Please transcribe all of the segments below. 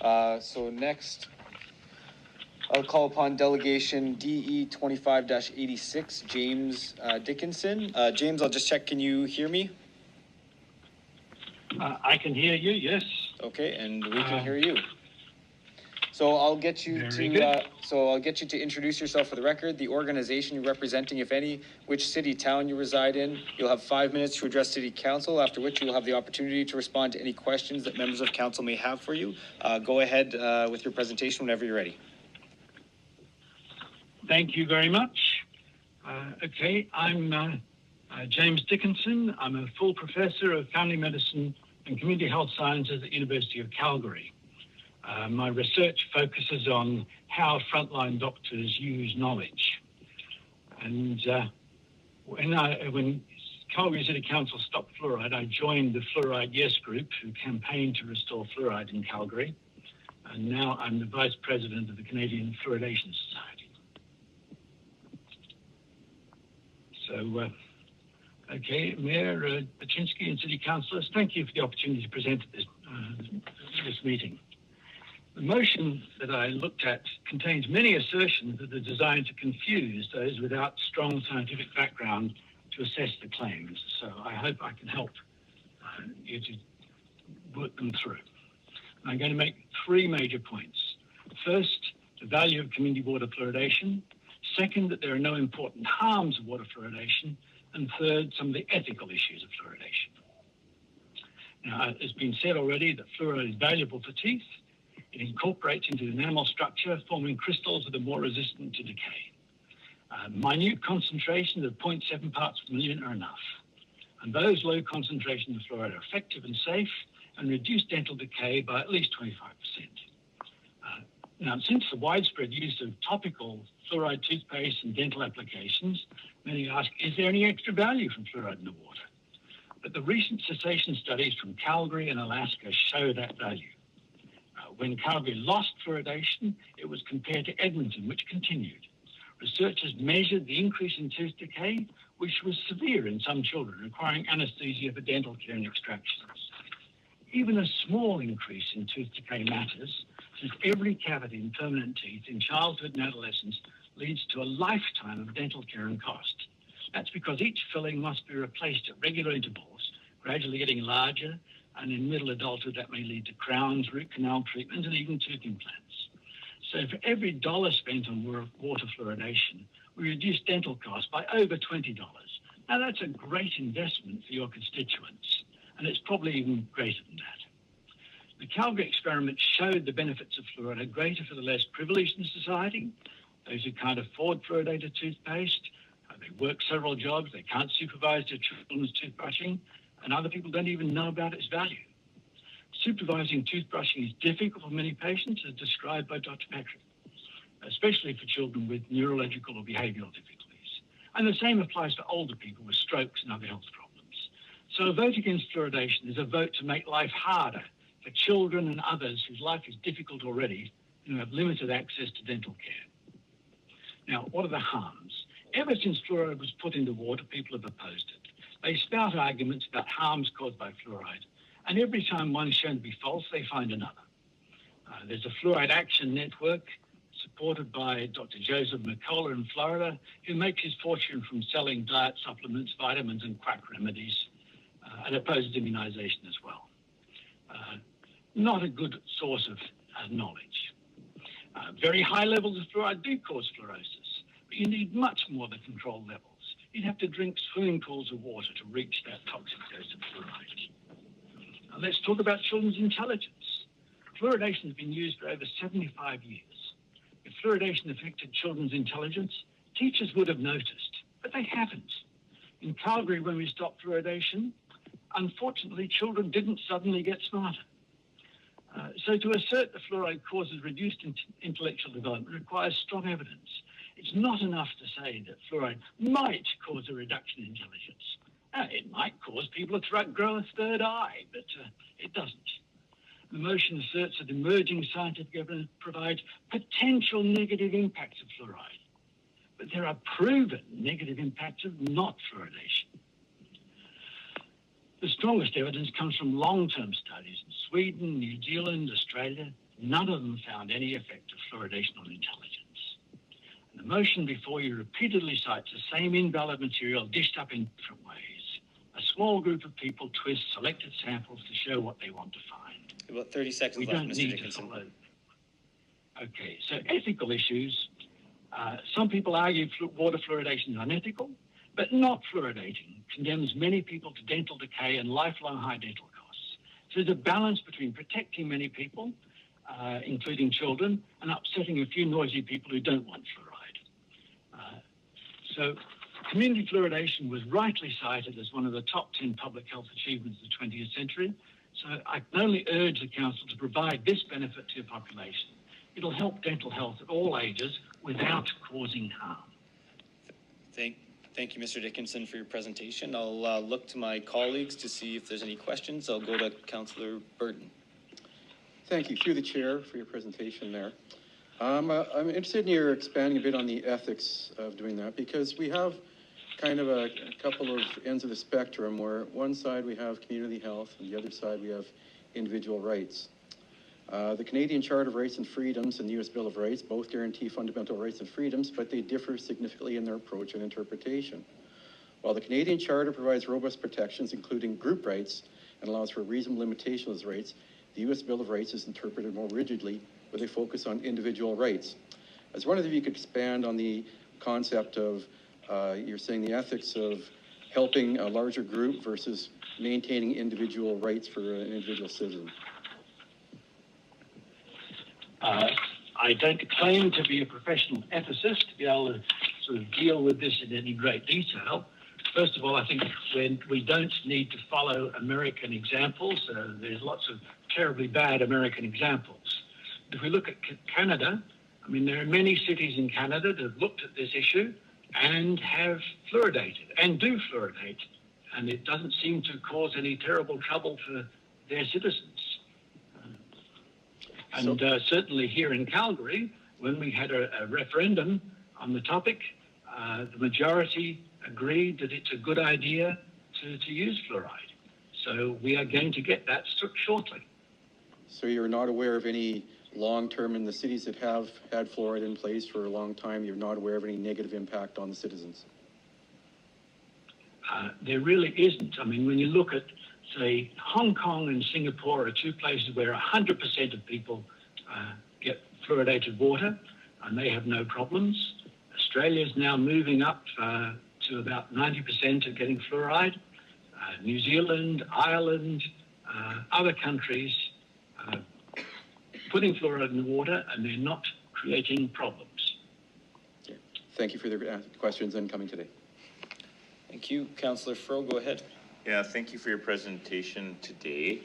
So next, I'll call upon delegation DE 25-86, James Dickinson. James, I'll just check, can you hear me? I can hear you, yes. Okay, and we can hear you. So I'll get you to introduce yourself for the record, the organization you're representing, if any, which city, town you reside in. You'll have 5 minutes to address City Council, after which you'll have the opportunity to respond to any questions that members of Council may have for you. Go ahead with your presentation whenever you're ready. Thank you very much. Okay, I'm James Dickinson. I'm a full professor of family medicine and community health sciences at the University of Calgary. My research focuses on how frontline doctors use knowledge. And when Calgary City Council stopped fluoride, I joined the Fluoride Yes group who campaigned to restore fluoride in Calgary. And now I'm the Vice President of the Canadian Fluoridation Society. So, okay, Mayor Baczynski and City Councillors, thank you for the opportunity to present at this meeting. The motion that I looked at contains many assertions that are designed to confuse those without strong scientific background to assess the claims. So I hope I can help you to work them through. I'm going to make 3 major points. First, the value of community water fluoridation. Second, that there are no important harms of water fluoridation. And third, some of the ethical issues of fluoridation. Now, it's been said already that fluoride is valuable for teeth. It incorporates into the enamel structure, forming crystals that are more resistant to decay. Minute concentrations of 0.7 parts per million are enough. And those low concentrations of fluoride are effective and safe and reduce dental decay by at least 25%. Now, since the widespread use of topical fluoride toothpaste and dental applications, many ask, is there any extra value from fluoride in the water? But the recent cessation studies from Calgary and Alaska show that value. When Calgary lost fluoridation, it was compared to Edmonton, which continued. Researchers measured the increase in tooth decay, which was severe in some children, requiring anesthesia for dental care and extractions. Even a small increase in tooth decay matters, since every cavity in permanent teeth in childhood and adolescence leads to a lifetime of dental care and cost. That's because each filling must be replaced at regular intervals, gradually getting larger, and in middle adulthood that may lead to crowns, root canal treatment, and even tooth implants. So for every $1 spent on water fluoridation, we reduce dental costs by over $20. Now that's a great investment for your constituents, and it's probably even greater than that. The Calgary experiment showed the benefits of fluoride are greater for the less privileged in society, those who can't afford fluoridated toothpaste, they work several jobs, they can't supervise their children's toothbrushing, and other people don't even know about its value. Supervising toothbrushing is difficult for many patients, as described by Dr. Patrick, especially for children with neurological or behavioural difficulties. And the same applies to older people with strokes and other health problems. So a vote against fluoridation is a vote to make life harder for children and others whose life is difficult already and who have limited access to dental care. Now, what are the harms? Ever since fluoride was put into water, people have opposed it. They spout arguments about harms caused by fluoride, and every time one is shown to be false, they find another. There's a Fluoride Action Network supported by Dr. Joseph McCullough in Florida, who makes his fortune from selling diet supplements, vitamins, and quack remedies, and opposes immunization as well. Not a good source of knowledge. Very high levels of fluoride do cause fluorosis, but you need much more than controlled levels. You'd have to drink swimming pools of water to reach that toxic dose of fluoride. Now let's talk about children's intelligence. Fluoridation has been used for over 75 years. If fluoridation affected children's intelligence, teachers would have noticed, but they haven't. In Calgary, when we stopped fluoridation, unfortunately, children didn't suddenly get smarter. So to assert that fluoride causes reduced intellectual development requires strong evidence. It's not enough to say that fluoride might cause a reduction in intelligence. It might cause people to grow a third eye, but it doesn't. The motion asserts that emerging scientific evidence provides potential negative impacts of fluoride, but there are proven negative impacts of not fluoridation. The strongest evidence comes from long-term studies in Sweden, New Zealand, Australia, none of them found any effect of fluoridation on intelligence. And the motion before you repeatedly cites the same invalid material dished up in different ways. A small group of people twist selected samples to show what they want to find. About 30 seconds We left, don't Mr. need Dickinson. to follow. Okay, so ethical issues. Some people argue water fluoridation is unethical, but not fluoridating condemns many people to dental decay and lifelong high dental costs. So there's a balance between protecting many people, including children, and upsetting a few noisy people who don't want fluoride. So community fluoridation was rightly cited as one of the top 10 public health achievements of the 20th century. So I can only urge the council to provide this benefit to your population. It'll help dental health at all ages without causing harm. Thank you, Mr. Dickinson, for your presentation. I'll look to my colleagues to see if there's any questions. I'll go to Councillor Burton. Thank you, through the chair, for your presentation there. I'm interested in your expanding a bit on the ethics of doing that, because we have kind of a couple of ends of the spectrum where one side we have community health and the other side we have individual rights. The Canadian Charter of Rights and Freedoms and the U.S. Bill of Rights both guarantee fundamental rights and freedoms, but they differ significantly in their approach and interpretation. While the Canadian Charter provides robust protections, including group rights, and allows for reasonable limitation of those rights, the U.S. Bill of Rights is interpreted more rigidly with a focus on individual rights. I was wondering if you could expand on the concept of, you're saying the ethics of helping a larger group versus maintaining individual rights for an individual citizen. I don't claim to be a professional ethicist to be able to sort of deal with this in any great detail. First of all, I think we don't need to follow American examples. There's lots of terribly bad American examples. If we look at Canada, I mean, there are many cities in Canada that have looked at this issue and have fluoridated and do fluoridate, and it doesn't seem to cause any terrible trouble for their citizens. And certainly here in Calgary, when we had a referendum on the topic, the majority agreed that it's a good idea to use fluoride. So we are going to get that shortly. So you're not aware of any long-term in the cities that have had fluoride in place for a long time, you're not aware of any negative impact on the citizens? There really isn't. I mean, when you look at, say, Hong Kong and Singapore are two places where 100% of people get fluoridated water, and they have no problems. Australia is now moving up to about 90% of getting fluoride. New Zealand, Ireland, other countries putting fluoride in the water, and they're not creating problems. Okay. Thank you for the questions and coming today. Thank you. Councillor Furrow, go ahead. Yeah, thank you for your presentation today.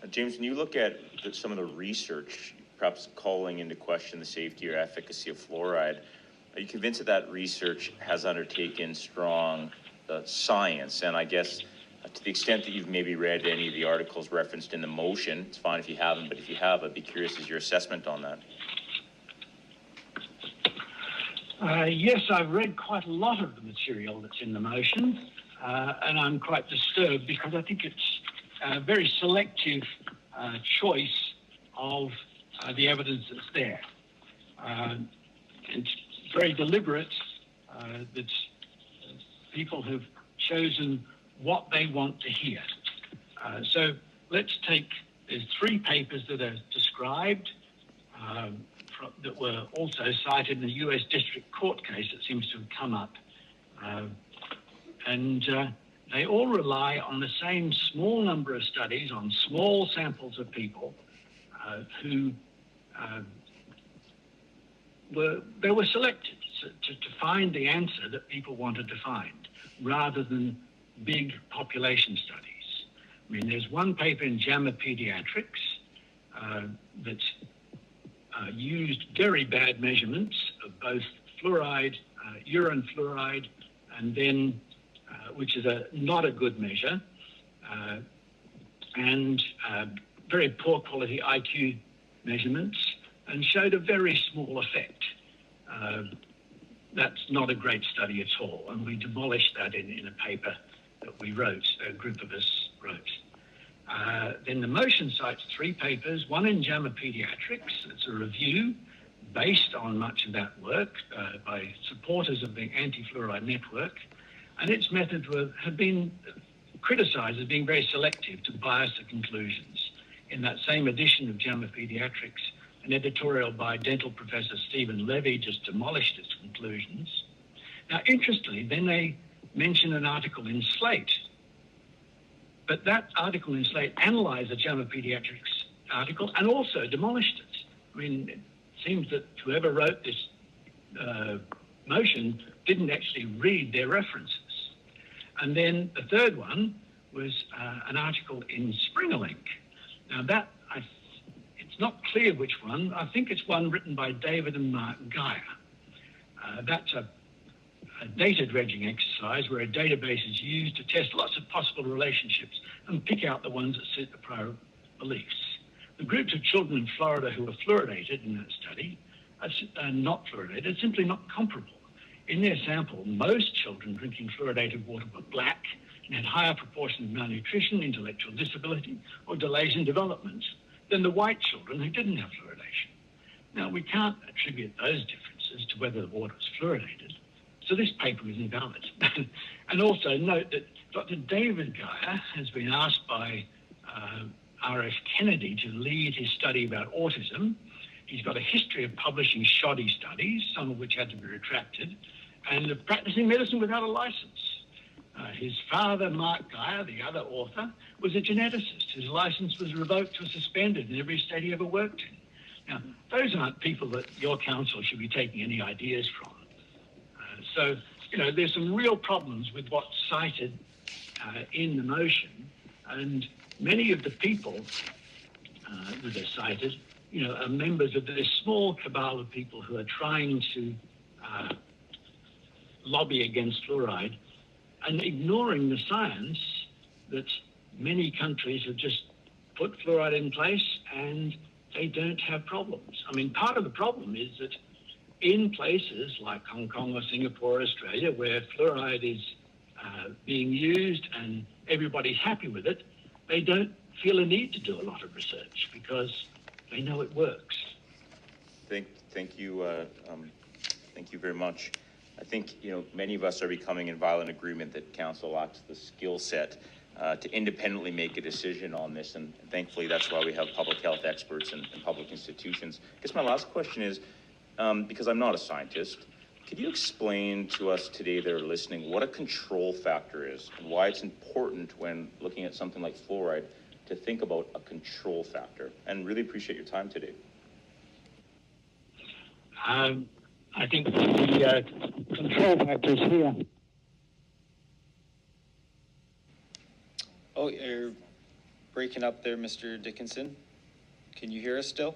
James, when you look at some of the research, perhaps calling into question the safety or efficacy of fluoride, are you convinced that research has undertaken strong science? And I guess to the extent that you've maybe read any of the articles referenced in the motion, it's fine if you haven't, but if you have, I'd be curious as your assessment on that. Yes, I've read quite a lot of the material that's in the motion. And I'm quite disturbed because I think it's a very selective choice of the evidence that's there. It's very deliberate that people have chosen what they want to hear. So let's take, there's 3 papers that are described that were also cited in the US District Court case that seems to have come up. And they all rely on the same small number of studies on small samples of people who were selected to find the answer that people wanted to find, rather than big population studies. I mean, there's one paper in JAMA Pediatrics that used very bad measurements of both fluoride, urine fluoride, and then which is not a good measure, and very poor quality IQ measurements, and showed a very small effect. That's not a great study at all, and we demolished that in a paper that we wrote, a group of us wrote. Then the motion cites 3 papers, one in JAMA Pediatrics. It's a review based on much of that work by supporters of the anti-fluoride network, and its methods have been criticised as being very selective to bias the conclusions. In that same edition of JAMA Pediatrics, an editorial by dental professor Stephen Levy just demolished its conclusions. Now, interestingly, then they mention an article in Slate, but that article in Slate analysed the JAMA Pediatrics article and also demolished it. I mean, it seems that whoever wrote this motion didn't actually read their references. And then the third one was an article in Springerlink. Now that, it's not clear which one. I think it's one written by David and Mark Geyer. That's a data dredging exercise where a database is used to test lots of possible relationships and pick out the ones that suit the prior beliefs. The groups of children in Florida who were fluoridated in that study are not fluoridated, simply not comparable. In their sample, most children drinking fluoridated water were black and had higher proportion of malnutrition, intellectual disability, or delays in development than the white children who didn't have fluoridation. Now, we can't attribute those differences to whether the water was fluoridated, so this paper is invalid. And also note that Dr. David Geyer has been asked by R.F. Kennedy to lead his study about autism. He's got a history of publishing shoddy studies, some of which had to be retracted, and of practicing medicine without a license. His father, Mark Geyer, the other author, was a geneticist. His license was revoked or suspended in every state he ever worked in. Now, those aren't people that your council should be taking any ideas from. So, you know, there's some real problems with what's cited in the motion, and many of the people that are cited, you know, are members of this small cabal of people who are trying to lobby against fluoride and ignoring the science that many countries have just put fluoride in place and they don't have problems. I mean, part of the problem is that in places like Hong Kong or Singapore or Australia, where fluoride is being used and everybody's happy with it, they don't feel a need to do a lot of research because they know it works. Thank you very much. I think, you know, many of us are becoming in violent agreement that council lacks the skill set to independently make a decision on this, and thankfully that's why we have public health experts and public institutions. I guess my last question is, because I'm not a scientist, could you explain to us today that are listening what a control factor is and why it's important when looking at something like fluoride to think about a control factor? And really appreciate your time today. I think the control factors here. Oh, you're breaking up there, Mr. Dickinson. Can you hear us still?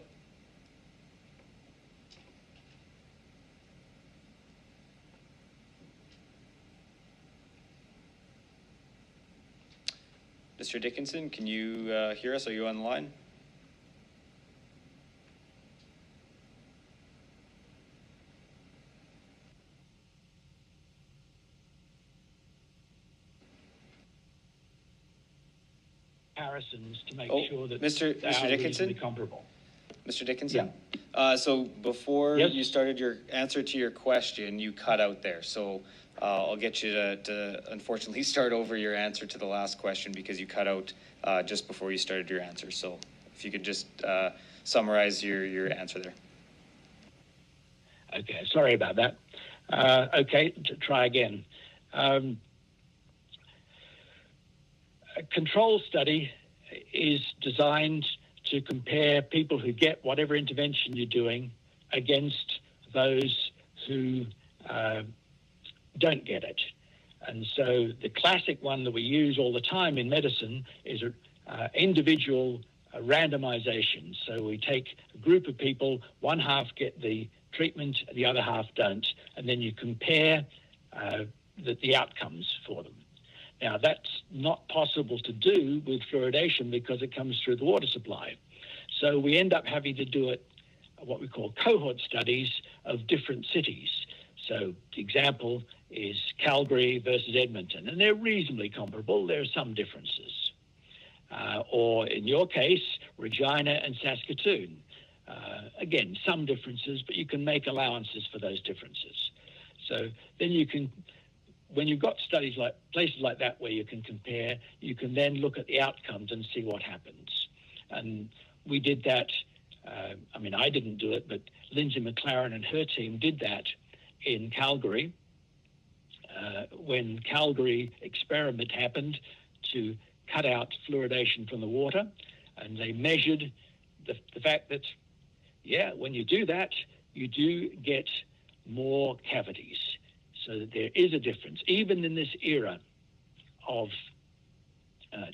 Mr. Dickinson, can you hear us? Are you on the line? Comparisons to make sure that Mr. Dickinson? Comparable. Mr. Dickinson? Yeah. So before Yes? you started your answer to your question, you cut out there. So I'll get you to unfortunately start over your answer to the last question because you cut out just before you started your answer. So if you could just summarize your answer there. Okay, sorry about that. Okay, to try again. A control study is designed to compare people who get whatever intervention you're doing against those who don't get it. And so the classic one that we use all the time in medicine is individual randomization. So we take a group of people, one half get the treatment, the other half don't, and then you compare the outcomes for them. Now, that's not possible to do with fluoridation because it comes through the water supply. So we end up having to do it, what we call cohort studies of different cities. So the example is Calgary versus Edmonton, and they're reasonably comparable. There are some differences. or in your case, Regina and Saskatoon. Again, some differences, but you can make allowances for those differences. So then you can, when you've got studies like places like that where you can compare, you can then look at the outcomes and see what happens. And we did that. I mean, I didn't do it, but Lindsay McLaren and her team did that in Calgary when Calgary experiment happened to cut out fluoridation from the water, and they measured the fact that, yeah, when you do that, you do get more cavities. So that there is a difference, even in this era of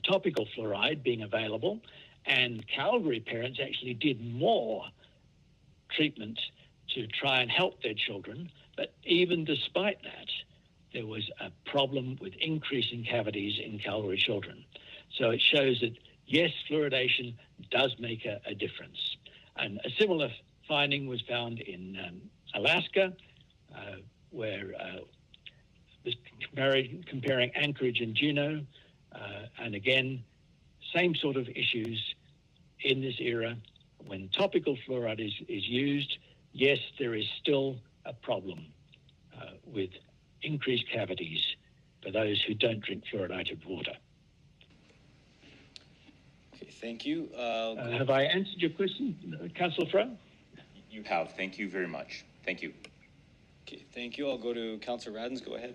topical fluoride being available. And Calgary parents actually did more treatment to try and help their children. But even despite that, there was a problem with increasing cavities in Calgary children. So it shows that, yes, fluoridation does make a difference. And a similar finding was found in Alaska, where was comparing Anchorage and Juneau. And again, same sort of issues in this era. When topical fluoride is used, yes, there is still a problem with increased cavities for those who don't drink fluoridated water. Okay, thank you. Have I answered your question, Councillor Fro? You have. Thank you very much. Thank you. Okay, thank you. I'll go to Councillor Radens. Go ahead.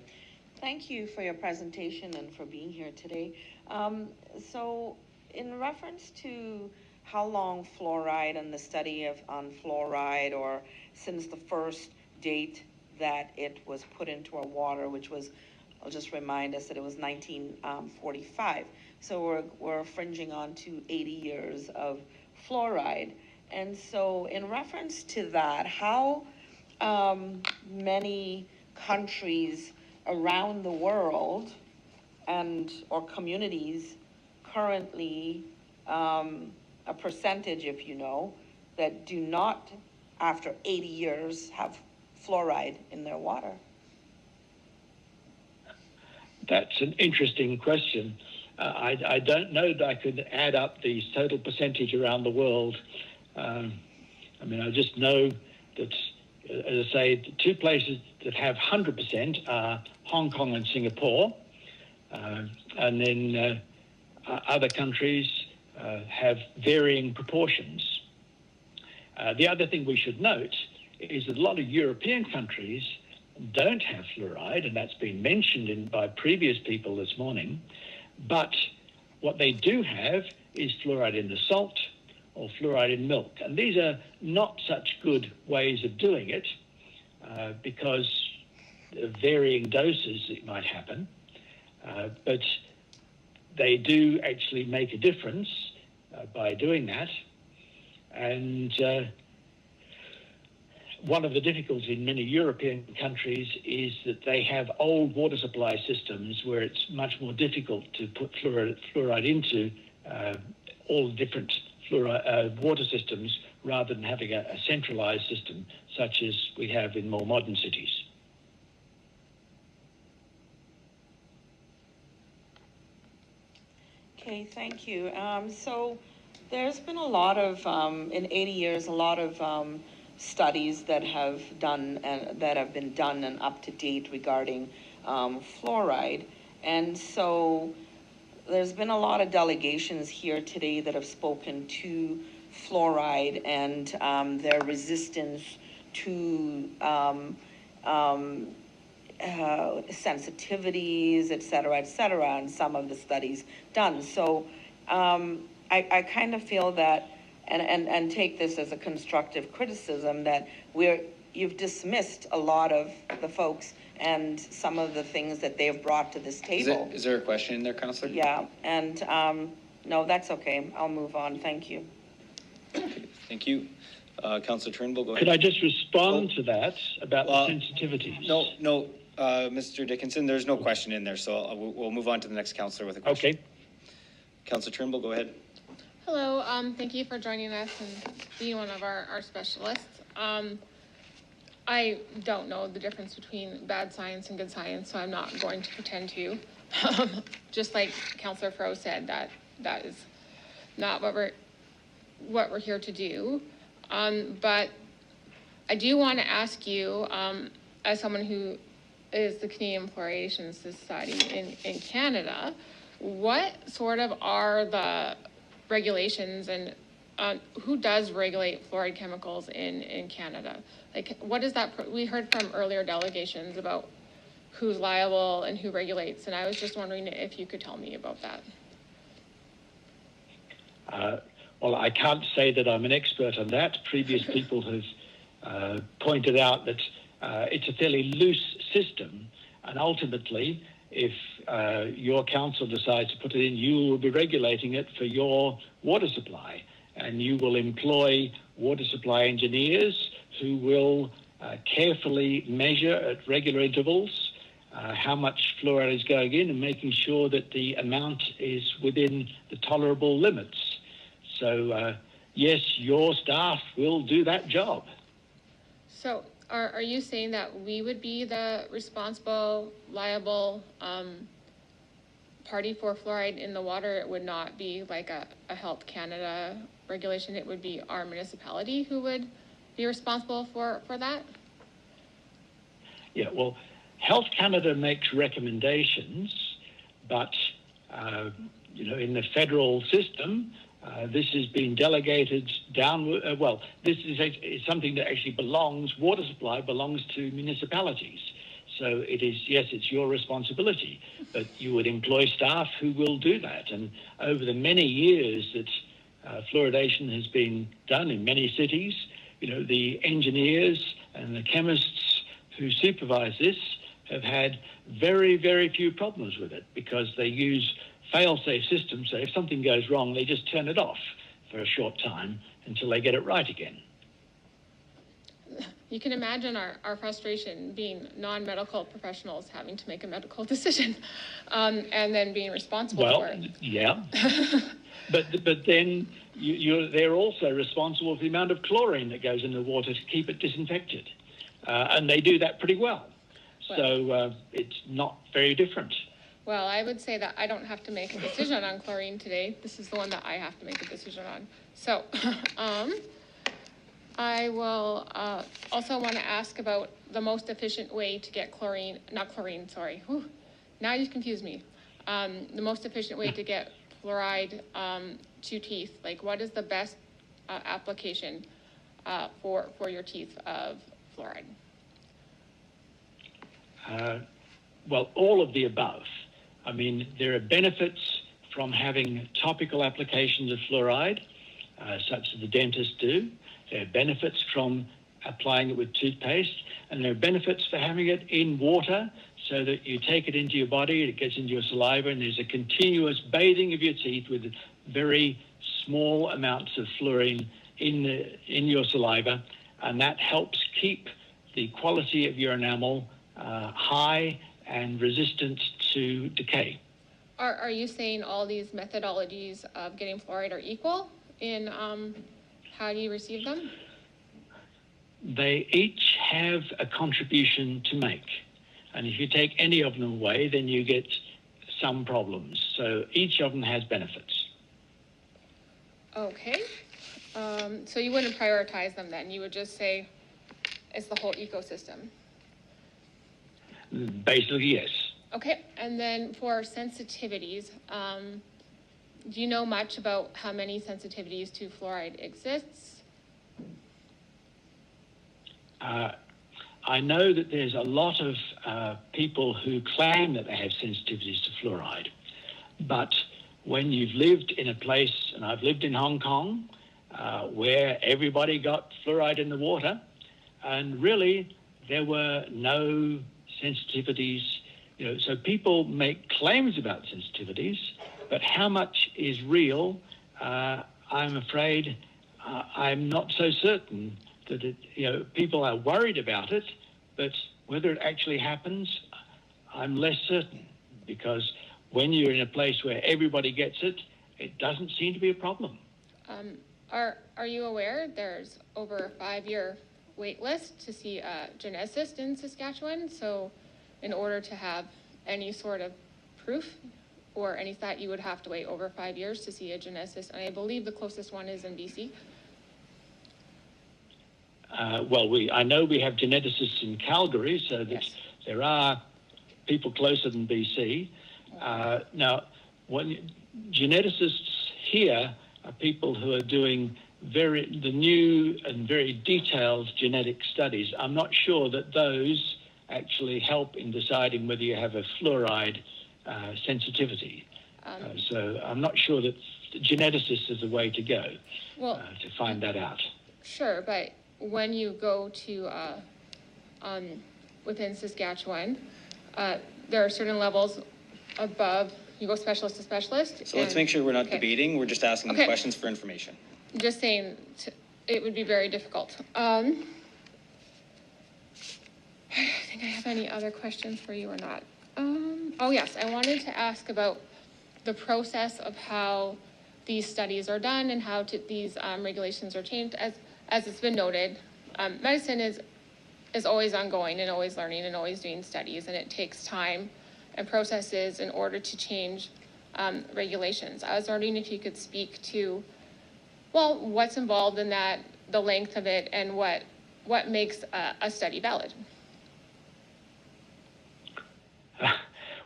Thank you for your presentation and for being here today. So in reference to how long fluoride and the study on fluoride, or since the first date that it was put into our water, which was, I'll just remind us that it was 1945. So we're fringing on to 80 years of fluoride. And so in reference to that, how many countries around the world or communities currently, a percentage, if you know, that do not, after 80 years, have fluoride in their water? That's an interesting question. I don't know that I could add up the total percentage around the world. I mean, I just know that, as I say, the two places that have 100% are Hong Kong and Singapore, and then other countries have varying proportions. The other thing we should note is that a lot of European countries don't have fluoride, and that's been mentioned by previous people this morning, but what they do have is fluoride in the salt or fluoride in milk. And these are not such good ways of doing it because of varying doses it might happen, but they do actually make a difference by doing that. And one of the difficulties in many European countries is that they have old water supply systems where it's much more difficult to put fluoride into all different water systems rather than having a centralized system such as we have in more modern cities. Okay, thank you. So there's been a lot of, in 80 years, a lot of studies that have been done and up to date regarding fluoride. And so there's been a lot of delegations here today that have spoken to fluoride and their resistance to sensitivities, et cetera, and some of the studies done. So I kind of feel that, and take this as a constructive criticism, that you've dismissed a lot of the folks and some of the things that they've brought to this table. Is there a question in there, Councillor? Yeah, and no, that's okay. I'll move on. Thank you. Okay, thank you. Councillor Turnbull, go ahead. Could I just respond to that about the sensitivities? No, Mr. Dickinson, there's no question in there, so we'll move on to the next councillor with a question. Okay. Councillor Turnbull, go ahead. Hello, thank you for joining us and being one of our specialists. I don't know the difference between bad science and good science, so I'm not going to pretend to. Just like Councillor Fro said, that that is not what we're here to do. But I do want to ask you, as someone who is the Canadian Fluoridation Society in Canada, what sort of are the regulations and who does regulate fluoride chemicals in Canada? Like, what is that? We heard from earlier delegations about who's liable and who regulates, and I was just wondering if you could tell me about that. Well, I can't say that I'm an expert on that. Previous people have pointed out that it's a fairly loose system, and ultimately, if your council decides to put it in, you will be regulating it for your water supply, and you will employ water supply engineers who will carefully measure at regular intervals how much fluoride is going in and making sure that the amount is within the tolerable limits. So, yes, your staff will do that job. So are you saying that we would be the responsible, liable party for fluoride in the water? It would not be like a Health Canada regulation. It would be our municipality who would be responsible for that? Yeah, well, Health Canada makes recommendations, but, in the federal system, this has been delegated down. This is something that actually water supply belongs to municipalities. So it is, yes, it's your responsibility, but you would employ staff who will do that. And over the many years that fluoridation has been done in many cities, the engineers and the chemists who supervise this have had very, very few problems with it because they use fail-safe systems. So if something goes wrong, they just turn it off for a short time until they get it right again. You can imagine our frustration being non-medical professionals having to make a medical decision and then being responsible for it. Yeah. but then they're also responsible for the amount of chlorine that goes in the water to keep it disinfected. And they do that pretty well. So it's not very different. Well, I would say that I don't have to make a decision on chlorine today. This is the one that I have to make a decision on. So I will also want to ask about the most efficient way to get now you've confused me. The most efficient way to get fluoride to teeth. Like, what is the best application for your teeth of fluoride? Well, all of the above. I mean, there are benefits from having topical applications of fluoride, such as the dentists do. There are benefits from applying it with toothpaste, and there are benefits for having it in water so that you take it into your body, it gets into your saliva, and there's a continuous bathing of your teeth with very small amounts of fluorine in your saliva, and that helps keep the quality of your enamel high and resistant to decay. Are you saying all these methodologies of getting fluoride are equal in how do you receive them? They each have a contribution to make. And if you take any of them away, then you get some problems. So each of them has benefits. Okay. So you wouldn't prioritize them then? You would just say it's the whole ecosystem? Basically, yes. Okay, and then for sensitivities, do you know much about how many sensitivities to fluoride exists? I know that there's a lot of people who claim that they have sensitivities to fluoride, but when you've lived in a place, and I've lived in Hong Kong, where everybody got fluoride in the water, and really there were no sensitivities, so people make claims about sensitivities, but how much is real, I'm afraid I'm not so certain that people are worried about it, but whether it actually happens, I'm less certain, because when you're in a place where everybody gets it, it doesn't seem to be a problem. Are you aware there's over a 5-year wait list to see a geneticist in Saskatchewan? So in order to have any sort of proof, or any stat, you would have to wait over 5 years to see a geneticist. And I believe the closest one is in BC. I know we have geneticists in Calgary, so that Yes. there are people closer than BC. Now, geneticists here are people who are doing the new and very detailed genetic studies. I'm not sure that those actually help in deciding whether you have a fluoride sensitivity. So I'm not sure that geneticists is the way to go to find that out. Sure, but when you go to within Saskatchewan, there are certain levels above. You go specialist to specialist. So let's make sure we're not debating. We're just asking questions for information. Just saying, it would be very difficult. I think I have any other questions for you or not. Oh yes, I wanted to ask about the process of how these studies are done and how these regulations are changed. As it's been noted, medicine is always ongoing and always learning and always doing studies, and it takes time and processes in order to change regulations. I was wondering if you could speak to, well, what's involved in that, the length of it, and what makes a study valid.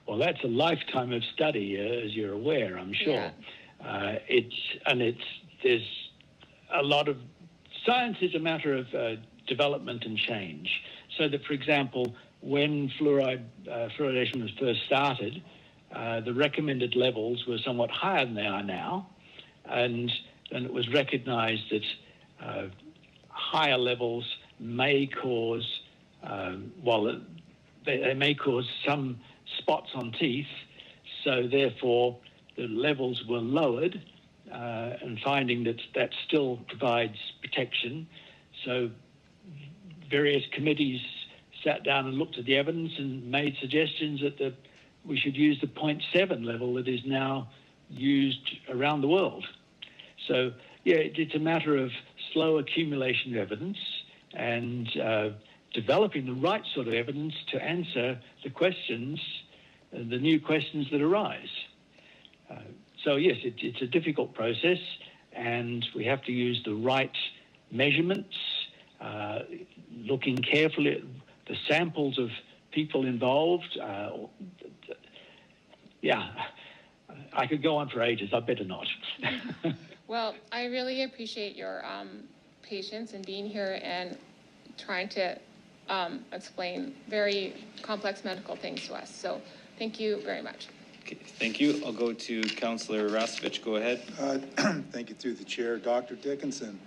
Well, that's a lifetime of study, as you're aware, I'm sure. Yeah. There's a lot of, science is a matter of development and change. So that, for example, when fluoridation was first started, the recommended levels were somewhat higher than they are now, and it was recognized that higher levels may cause, they may cause some spots on teeth, so therefore the levels were lowered, and finding that still provides protection. So various committees sat down and looked at the evidence and made suggestions that we should use the 0.7 level that is now used around the world. So, yeah, it's a matter of slow accumulation of evidence and developing the right sort of evidence to answer the questions, the new questions that arise. So, yes, it's a difficult process, and we have to use the right measurements, looking carefully at the samples of people involved. Yeah, I could go on for ages. I better not. Well, I really appreciate your patience in being here and trying to explain very complex medical things to us. So thank you very much. Okay, thank you. I'll go to Councillor Rastovich. Go ahead. Thank you through the chair. Dr. Dickinson,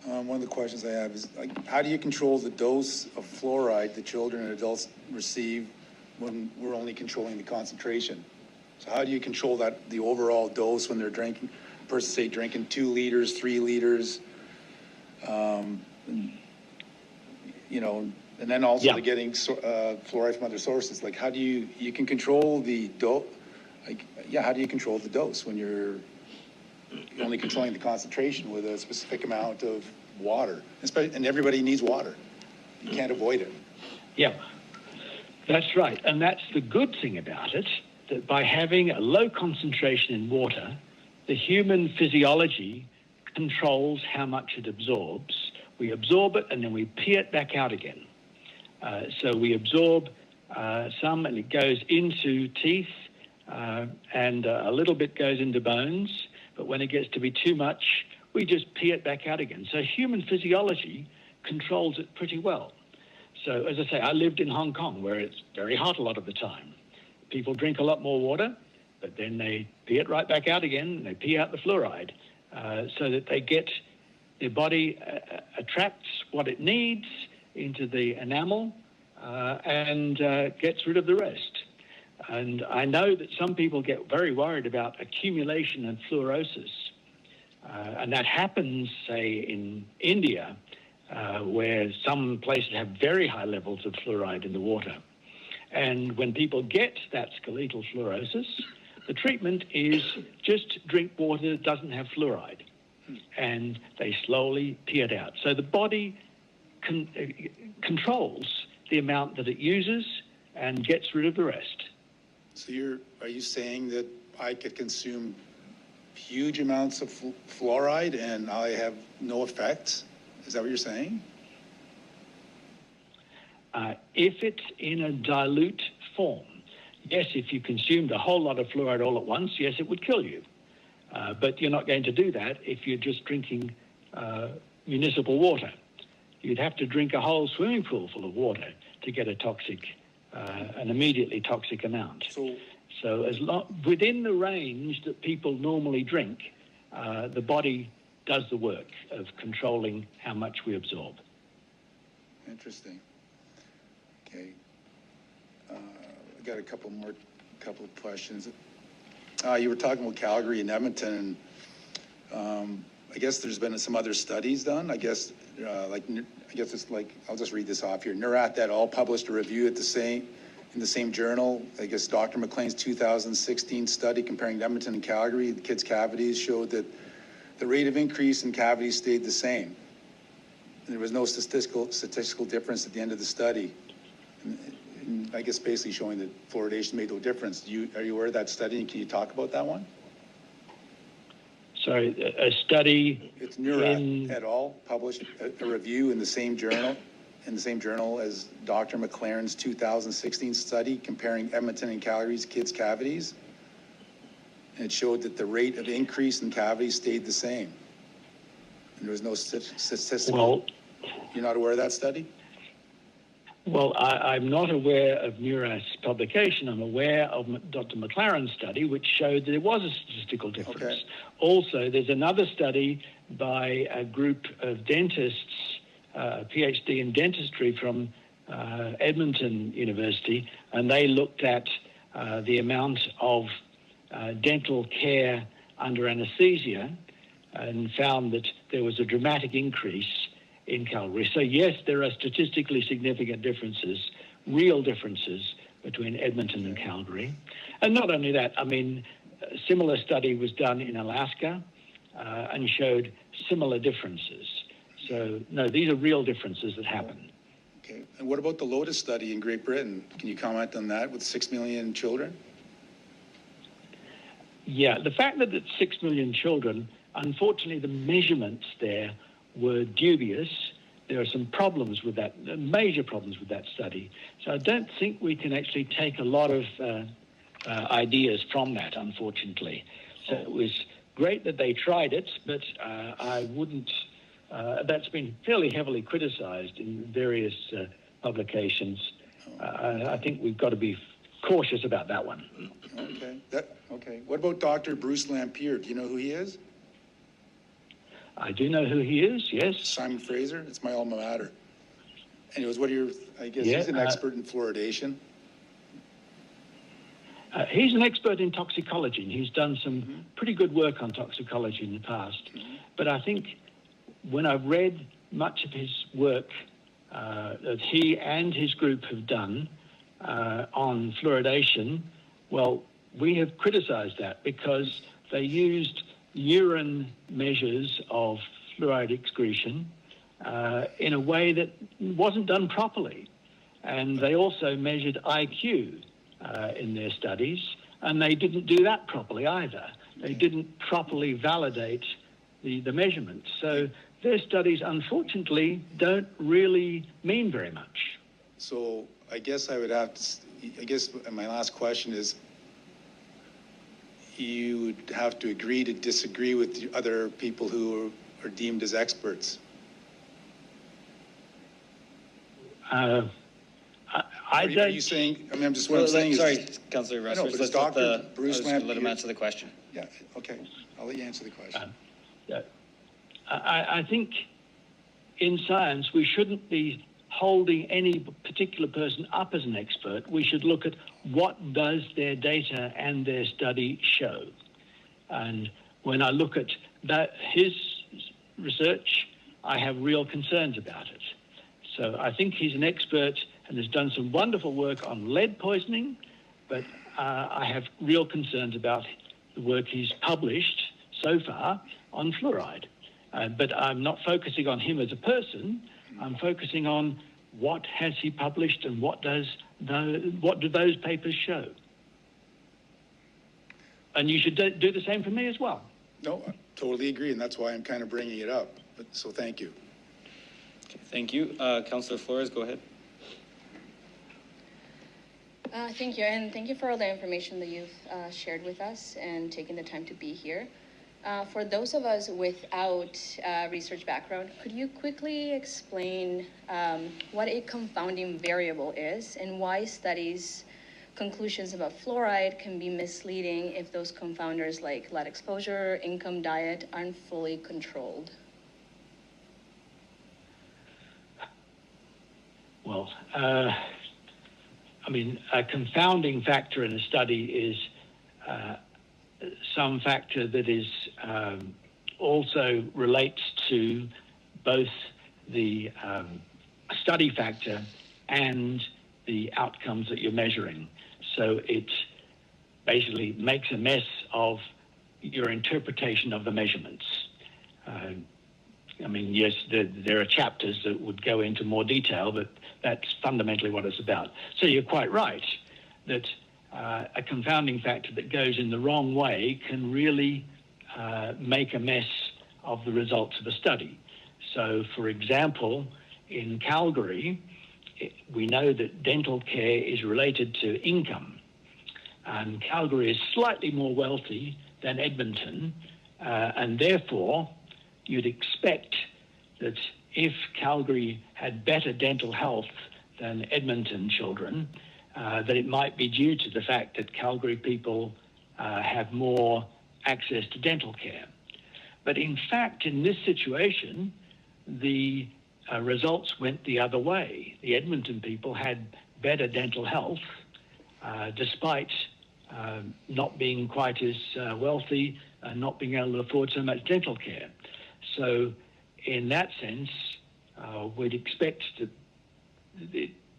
one of the questions I have is, how do you control the dose of fluoride that children and adults receive when we're only controlling the concentration? So how do you control the overall dose when they're drinking, person say drinking 2 liters, 3 liters, and then also they're getting fluoride from other sources. Like, how do you can control the dose? How do you control the dose when you're only controlling the concentration with a specific amount of water? And everybody needs water. You can't avoid it. Yeah, that's right. And that's the good thing about it, that by having a low concentration in water, the human physiology controls how much it absorbs. We absorb it and then we pee it back out again. So we absorb some and it goes into teeth, and a little bit goes into bones. But when it gets to be too much, we just pee it back out again. So human physiology controls it pretty well. So as I say, I lived in Hong Kong where it's very hot a lot of the time. People drink a lot more water, but then they pee it right back out again, and they pee out the fluoride, so that they get, their body attracts what it needs into the enamel and gets rid of the rest. And I know that some people get very worried about accumulation and fluorosis, and that happens, say, in India, where some places have very high levels of fluoride in the water. And when people get that skeletal fluorosis, the treatment is just drink water that doesn't have fluoride, and they slowly pee it out. So the body controls the amount that it uses and gets rid of the rest. So are you saying that I could consume huge amounts of fluoride and I have no effects? Is that what you're saying? If it's in a dilute form, yes, if you consumed a whole lot of fluoride all at once, yes, it would kill you. But you're not going to do that if you're just drinking municipal water. You'd have to drink a whole swimming pool full of water to get an immediately toxic amount. So within the range that people normally drink, the body does the work of controlling how much we absorb. Interesting. Okay. I got a couple of questions. You were talking about Calgary and Edmonton, and I guess there's been some other studies done. I guess it's like, I'll just read this off here. NERAT et al. Published a review in the same journal. I guess Dr. McLean's 2016 study comparing Edmonton and Calgary, the kids' cavities, showed that the rate of increase in cavities stayed the same. And there was no statistical difference at the end of the study. And I guess basically showing that fluoridation made no difference. Are you aware of that study, and can you talk about that one? Sorry, a study. It's NERAT et al. Published a review in the same journal as Dr. McLaren's 2016 study comparing Edmonton and Calgary's kids' cavities. And it showed that the rate of increase in cavities stayed the same. And there was no statistical. Well, you're not aware of that study? Well, I'm not aware of NERAT's publication. I'm aware of Dr. McLaren's study, which showed that there was a statistical difference. Okay. Also, there's another study by a group of dentists, PhD in dentistry from Edmonton University, and they looked at the amount of dental care under anesthesia and found that there was a dramatic increase in Calgary. So yes, there are statistically significant differences, real differences between Edmonton and Calgary. And not only that, I mean, a similar study was done in Alaska and showed similar differences. So no, these are real differences that happen. Okay. And what about the Lotus study in Great Britain? Can you comment on that with 6 million children? Yeah, the fact that it's 6 million children, unfortunately, the measurements there were dubious. There are some problems with that, major problems with that study. So I don't think we can actually take a lot of ideas from that, unfortunately. So it was great that they tried it, but I wouldn't, that's been fairly heavily criticized in various publications. I think we've got to be cautious about that one. Okay. Okay. What about Dr. Bruce Lampier? Do you know who he is? I do know who he is, yes. Simon Fraser? It's my alma mater. Anyways, I guess he's an expert in fluoridation. He's an expert in toxicology, and he's done some pretty good work on toxicology in the past. But I think when I've read much of his work that he and his group have done on fluoridation, well, we have criticized that because they used urine measures of fluoride excretion in a way that wasn't done properly. And they also measured IQ in their studies, and they didn't do that properly either. They didn't properly validate the measurements. So their studies, unfortunately, don't really mean very much. So I guess I would have to, I guess my last question is, you would have to agree to disagree with the other people who are deemed as experts. Are you saying? I mean, I'm just what I'm saying. Sorry, Councillor Russ. Let's let Bruce let him answer the question. Yeah. Okay. I'll let you answer the question. I think in science we shouldn't be holding any particular person up as an expert. We should look at what does their data and their study show. And when I look at his research, I have real concerns about it. So I think he's an expert and has done some wonderful work on lead poisoning, but I have real concerns about the work he's published so far on fluoride. But I'm not focusing on him as a person. I'm focusing on what has he published and what do those papers show. And you should do the same for me as well. No, I totally agree, and that's why I'm kind of bringing it up. But, so thank you. Okay, thank you. Councillor Flores, go ahead. Thank you, and thank you for all the information that you've shared with us and taking the time to be here. For those of us without research background, could you quickly explain what a confounding variable is and why studies' conclusions about fluoride can be misleading if those confounders like lead exposure, income, diet aren't fully controlled? Well, I mean, a confounding factor in a study is some factor that is also relates to both the study factor and the outcomes that you're measuring. So it basically makes a mess of your interpretation of the measurements. I mean, yes, there are chapters that would go into more detail, but that's fundamentally what it's about. So you're quite right that a confounding factor that goes in the wrong way can really make a mess of the results of a study. So, for example, in Calgary, we know that dental care is related to income. And Calgary is slightly more wealthy than Edmonton, and therefore you'd expect that if Calgary had better dental health than Edmonton children, that it might be due to the fact that Calgary people have more access to dental care. But in fact, in this situation, the results went the other way. The Edmonton people had better dental health, despite not being quite as wealthy and not being able to afford so much dental care. So in that sense, we'd expect that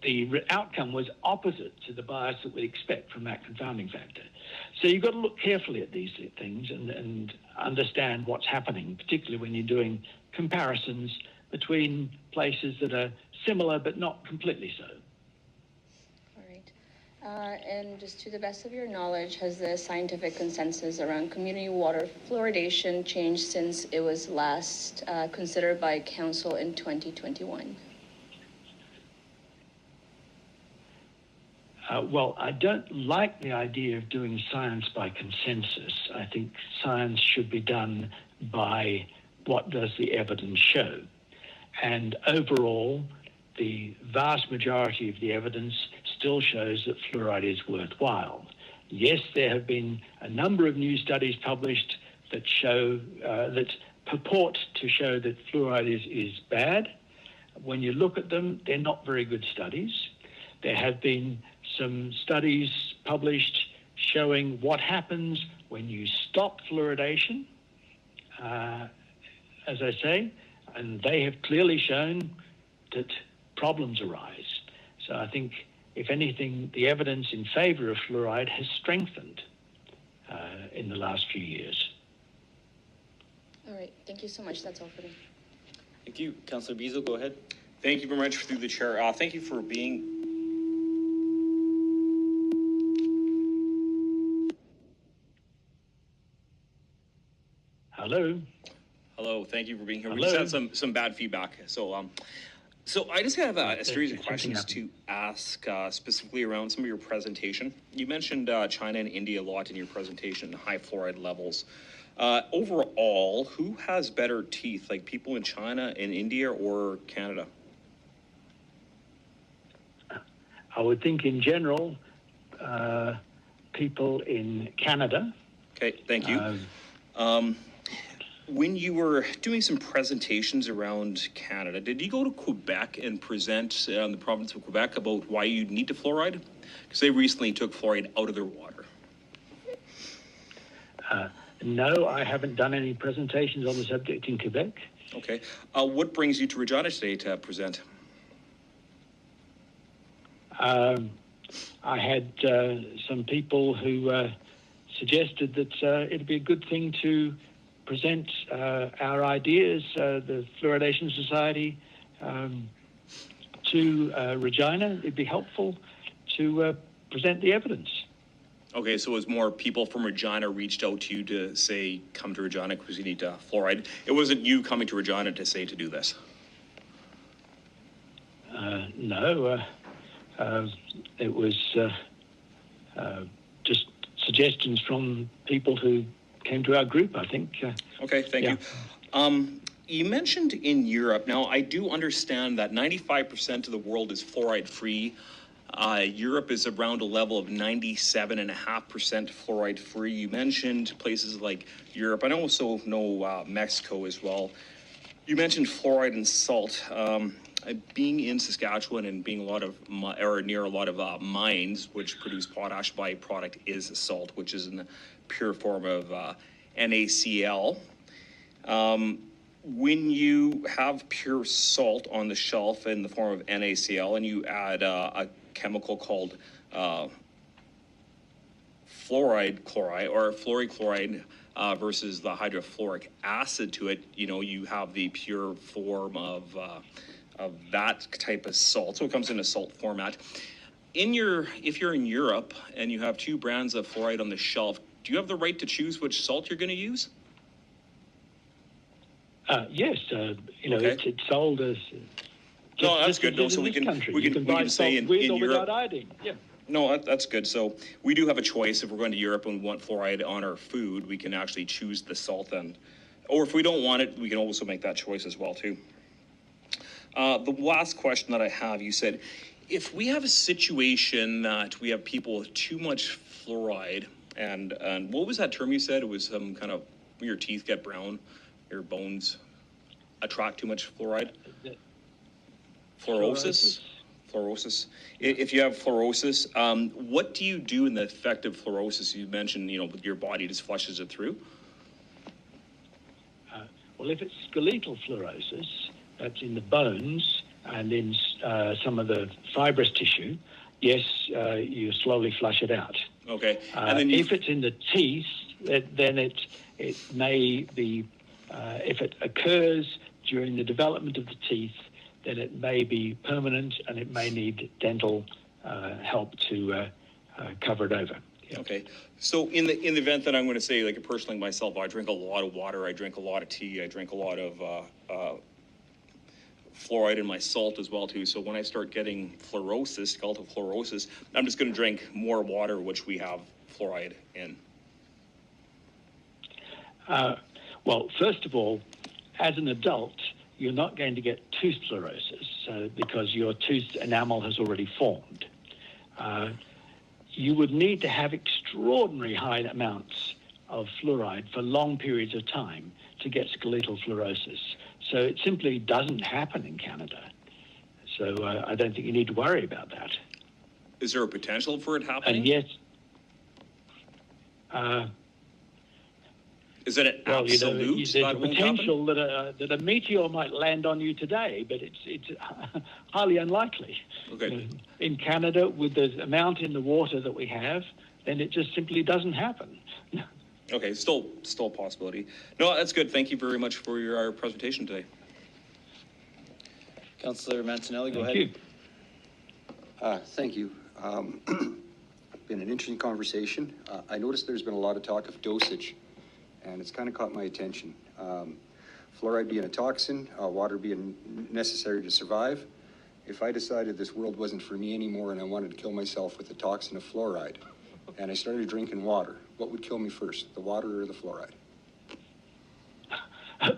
the outcome was opposite to the bias that we'd expect from that confounding factor. So you've got to look carefully at these things and understand what's happening, particularly when you're doing comparisons between places that are similar but not completely so. All right. And just to the best of your knowledge, has the scientific consensus around community water fluoridation changed since it was last considered by Council in 2021? Well, I don't like the idea of doing science by consensus. I think science should be done by what does the evidence show. And overall, the vast majority of the evidence still shows that fluoride is worthwhile. Yes, there have been a number of new studies published that show, that purport to show that fluoride is bad. When you look at them, they're not very good studies. There have been some studies published showing what happens when you stop fluoridation, as I say, and they have clearly shown that problems arise. So I think, if anything, the evidence in favour of fluoride has strengthened in the last few years. All right, thank you so much. That's all for me. Thank you. Councillor Beazle, go ahead. Thank you very much through the chair. Thank you for being. Hello. Hello. Thank you for being here. Hello. We just had some bad feedback. So I just have a series of questions to ask specifically around some of your presentation. You mentioned China and India a lot in your presentation, high fluoride levels. Overall, who has better teeth, like people in China and India or Canada? I would think in general, people in Canada. Okay, thank you. When you were doing some presentations around Canada, did you go to Quebec and present on the province of Quebec about why you need to fluoride? Because they recently took fluoride out of their water. No, I haven't done any presentations on the subject in Quebec. Okay. What brings you to Regina today to present? I had some people who suggested that it'd be a good thing to present our ideas, the Fluoridation Society, to Regina. It'd be helpful to present the evidence. Okay, so it was more people from Regina reached out to you to say, come to Regina because you need fluoride. It wasn't you coming to Regina to say to do this. No, it was just suggestions from people who came to our group, I think. Okay, thank you. You mentioned in Europe, now I do understand that 95% of the world is fluoride-free. Europe is around a level of 97.5% fluoride-free. You mentioned places like Europe. I also know Mexico as well. You mentioned fluoride and salt. Being in Saskatchewan and being near a lot of mines which produce potash, byproduct is salt, which is in the pure form of NaCl. When you have pure salt on the shelf in the form of NaCl and you add a chemical called fluoride chloride or fluorichloride versus the hydrofluoric acid to it, you have the pure form of that type of salt. So it comes in a salt format. If you're in Europe and you have two brands of fluoride on the shelf, do you have the right to choose which salt you're going to use? Yes, Okay. it's sold as. No, that's good. No, so we can say in Europe. Without iodine. Yeah. No, that's good. So we do have a choice. If we're going to Europe and we want fluoride on our food, we can actually choose the salt then. Or if we don't want it, we can also make that choice as well too. The last question that I have, you said, if we have a situation that we have people with too much fluoride, and what was that term you said? It was some kind of, your teeth get brown, your bones attract too much fluoride? Fluorosis? Fluorosis. If you have fluorosis, what do you do in the effect of fluorosis? You mentioned, your body just flushes it through. Well, if it's skeletal fluorosis, that's in the bones and in some of the fibrous tissue, yes, you slowly flush it out. Okay. And then if it's in the teeth, then it may be, if it occurs during the development of the teeth, then it may be permanent and it may need dental help to cover it over. Yeah. Okay. So in the event that I'm going to say, like personally myself, I drink a lot of water, I drink a lot of tea, I drink a lot of fluoride in my salt as well too. So when I start getting fluorosis, skeletal fluorosis, I'm just going to drink more water, which we have fluoride in. Well, first of all, as an adult, you're not going to get tooth fluorosis because your tooth enamel has already formed. You would need to have extraordinary high amounts of fluoride for long periods of time to get skeletal fluorosis. So it simply doesn't happen in Canada. So I don't think you need to worry about that. Is there a potential for it happening? And yet, is it an absolute? There's a potential that a meteor might land on you today, but it's highly unlikely. Okay. In Canada, with the amount in the water that we have, then it just simply doesn't happen. Okay, still a possibility. No, that's good. Thank you very much for your presentation today. Councillor Mancinelli, go ahead. Thank you. Been an interesting conversation. I noticed there's been a lot of talk of dosage, and it's kind of caught my attention. Fluoride being a toxin, water being necessary to survive. If I decided this world wasn't for me anymore and I wanted to kill myself with the toxin of fluoride, and I started drinking water, what would kill me first, the water or the fluoride?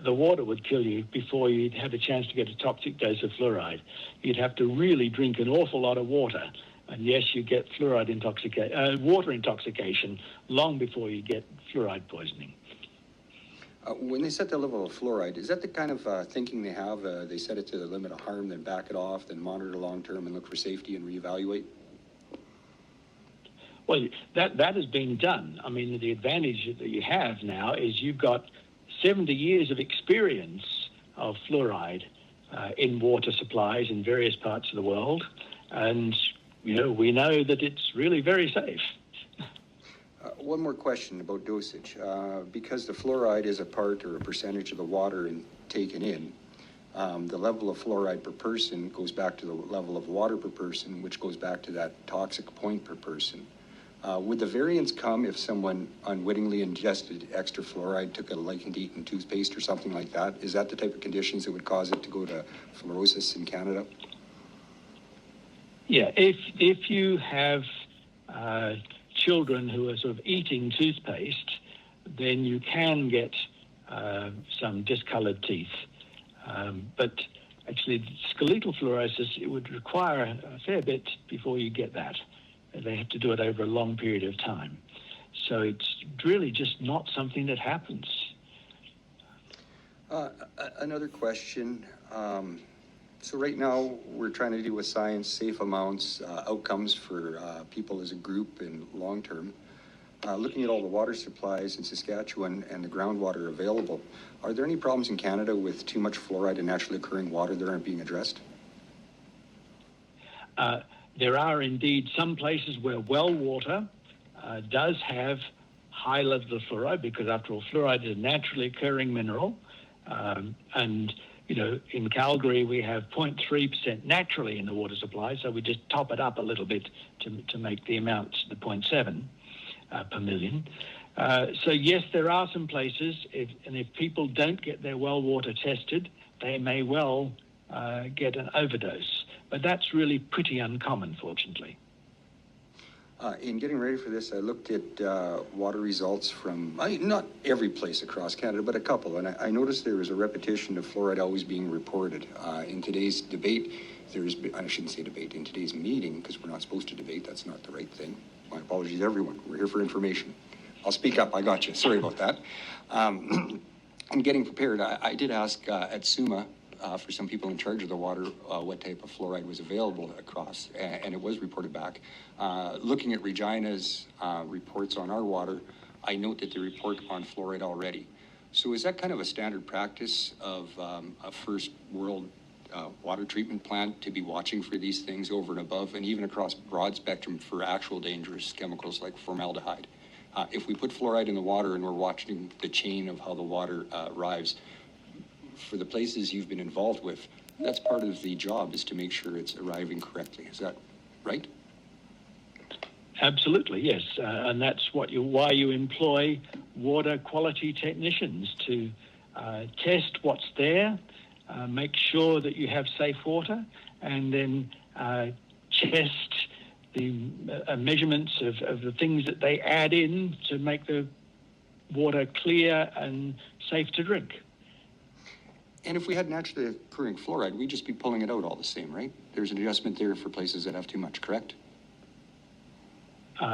The water would kill you before you'd have a chance to get a toxic dose of fluoride. You'd have to really drink an awful lot of water. And yes, you get water intoxication long before you get fluoride poisoning. When they set the level of fluoride, is that the kind of thinking they have? They set it to the limit of harm, then back it off, then monitor long-term and look for safety and reevaluate? Well, that has been done. I mean, the advantage that you have now is you've got 70 years of experience of fluoride in water supplies in various parts of the world. And, we know that it's really very safe. One more question about dosage. Because the fluoride is a part or a percentage of the water taken in, the level of fluoride per person goes back to the level of water per person, which goes back to that toxic point per person. Would the variance come if someone unwittingly ingested extra fluoride, took a liking to eaten toothpaste or something like that? Is that the type of conditions that would cause it to go to fluorosis in Canada? Yeah, if you have children who are sort of eating toothpaste, then you can get some discolored teeth. But actually, skeletal fluorosis, it would require a fair bit before you get that. They have to do it over a long period of time. So it's really just not something that happens. Another question. So right now, we're trying to do with science safe amounts, outcomes for people as a group in long term. Looking at all the water supplies in Saskatchewan and the groundwater available, are there any problems in Canada with too much fluoride in naturally occurring water that aren't being addressed? There are indeed some places where well water does have high levels of fluoride, because after all, fluoride is a naturally occurring mineral. And, you know, in Calgary, we have 0.3% naturally in the water supply, so we just top it up a little bit to make the amount the 0.7 per million. So yes, there are some places, if people don't get their well water tested, they may well get an overdose. But that's really pretty uncommon, fortunately. In getting ready for this, I looked at water results from, not every place across Canada, but a couple. And I noticed there was a repetition of fluoride always being reported. In today's debate, I shouldn't say debate, in today's meeting, because we're not supposed to debate, that's not the right thing. My apologies, everyone. We're here for information. I'll speak up, I got you. Sorry about that. In getting prepared, I did ask at SUMA, for some people in charge of the water, what type of fluoride was available across, and it was reported back. Looking at Regina's reports on our water, I note that they report on fluoride already. So is that kind of a standard practice of a first world water treatment plant to be watching for these things over and above, and even across broad spectrum for actual dangerous chemicals like formaldehyde? If we put fluoride in the water and we're watching the chain of how the water arrives, for the places you've been involved with, that's part of the job, is to make sure it's arriving correctly. Is that right? Absolutely, yes. And that's why you employ water quality technicians to test what's there, make sure that you have safe water, and then test the measurements of the things that they add in to make the water clear and safe to drink. And if we had naturally occurring fluoride, we'd just be pulling it out all the same, right? There's an adjustment there for places that have too much, correct?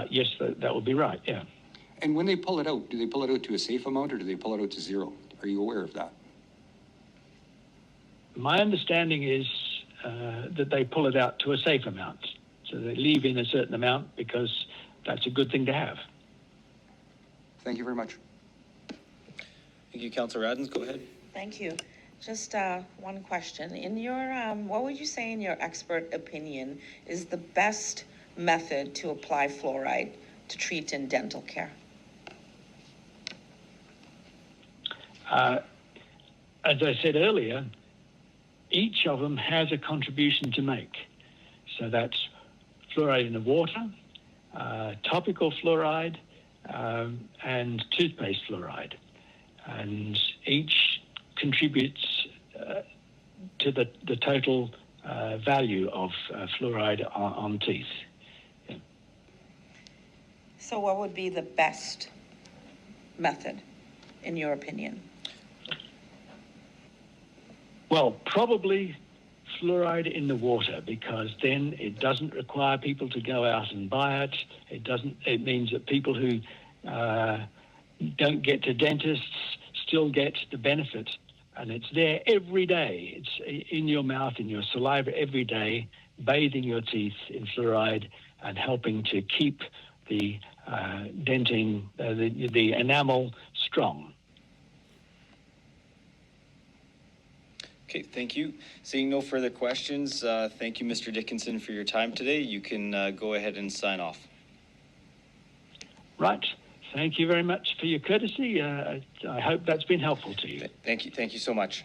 Yes, that would be right, yeah. And when they pull it out, do they pull it out to a safe amount or do they pull it out to zero? Are you aware of that? My understanding is that they pull it out to a safe amount. So they leave in a certain amount because that's a good thing to have. Thank you very much. Thank you, Councillor Adams. Go ahead. Thank you. Just one question. In your, what would you say in your expert opinion is the best method to apply fluoride to treat in dental care? As I said earlier, each of them has a contribution to make. So that's fluoride in the water, topical fluoride, and toothpaste fluoride. And each contributes to the total value of fluoride on teeth. Yeah. So what would be the best method, in your opinion? Well, probably fluoride in the water, because then it doesn't require people to go out and buy it. It means that people who don't get to dentists still get the benefit, and it's there every day. It's in your mouth, in your saliva every day, bathing your teeth in fluoride and helping to keep the denting, the enamel strong. Okay, thank you. Seeing no further questions, thank you, Mr. Dickinson, for your time today. You can go ahead and sign off. Right. Thank you very much for your courtesy. I hope that's been helpful to you. Thank you so much.